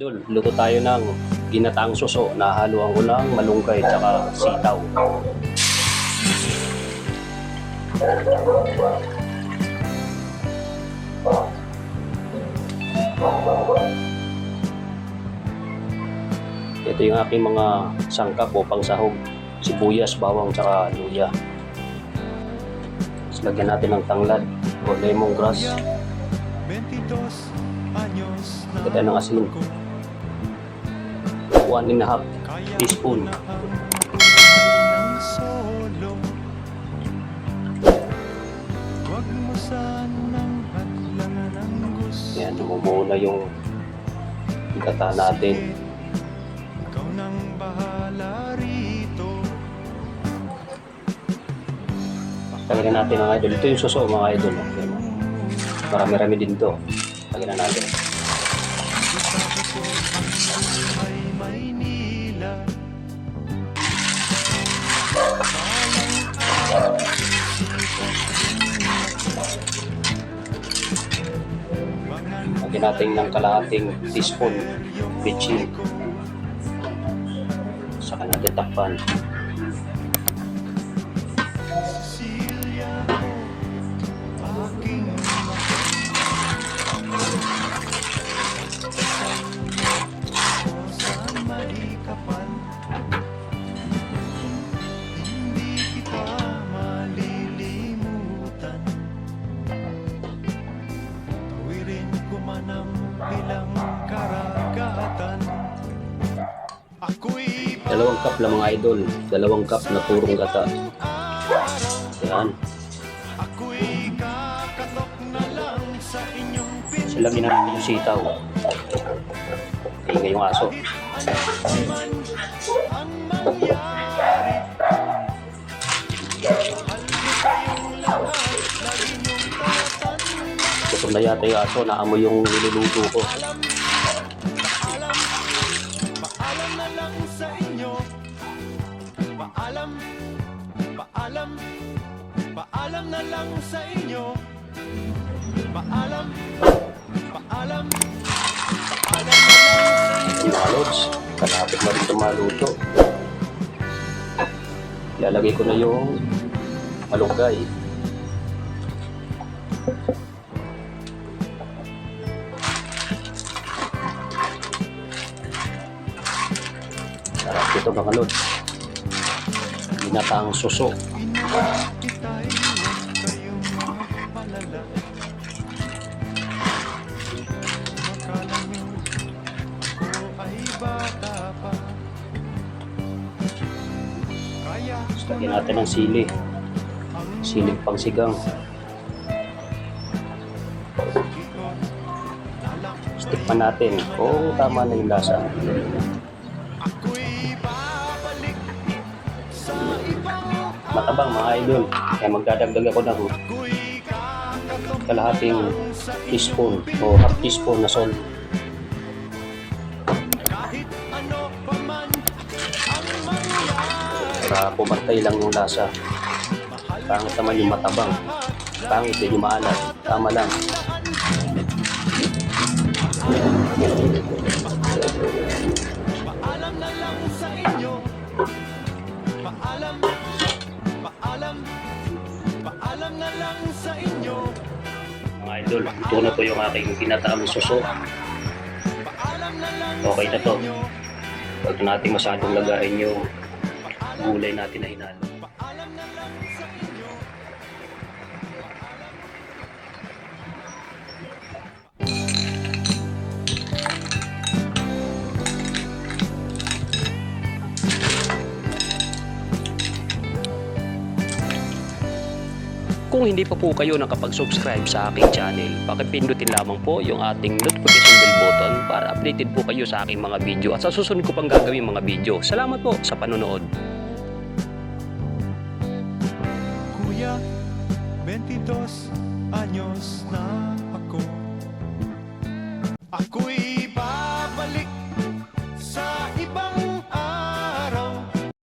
idol, luto tayo ng ginataang suso na haluan ko ng malunggay tsaka sitaw. Ito yung aking mga sangkap o pangsahog, sibuyas, bawang tsaka luya. Tapos lagyan natin ng tanglad o lemongrass. Lagyan ng asin. 1.5 teaspoon. Yan, namumuo na yung gata natin. Lagyan natin mga idol. Ito yung suso mga idol. Marami-rami din to. Lagyan na natin. Lagyan natin ng kalahating teaspoon bitchin. Saka natin takpan. Dalawang cup lang mga idol, 2 cup na purong gata. Yan. Silagin natin yung sitaw. Ingay yung aso. Gutom na yata yung aso, naamoy yung niluluto ko. Paalam na lang sa inyo. Paalam na lang sa inyo. Mga lods, kalapit na rin maluto. Ilalagay ko na yung malunggay. Sarap ito mga lods. Ginataang suso. Lagyan natin ng sili. Siling pangsigang. Tikman natin kung tama na yung lasa. Matabang mga idol. Kaya magdadagdag ako ng kalahating teaspoon o half teaspoon na salt. Para pumantay lang yung lasa. Pangit naman yung matabang. Pangit din yung maalat. Tama lang. Paalam na lang sa inyo. Paalam na lang sa inyo. Mga idol, ito na po yung aking ginataang suso. Okay na to. Huwag natin masyadong lagayin yung gulay natin na hinalo. Kung hindi pa po kayo nakapag-subscribe sa aking channel, pakipindutin lamang po yung ating notification bell button para updated po kayo sa aking mga video at sa susunod ko pang gagawin mga video. Salamat po sa panonood. Kuya, 22 anyos na ako. Ako'y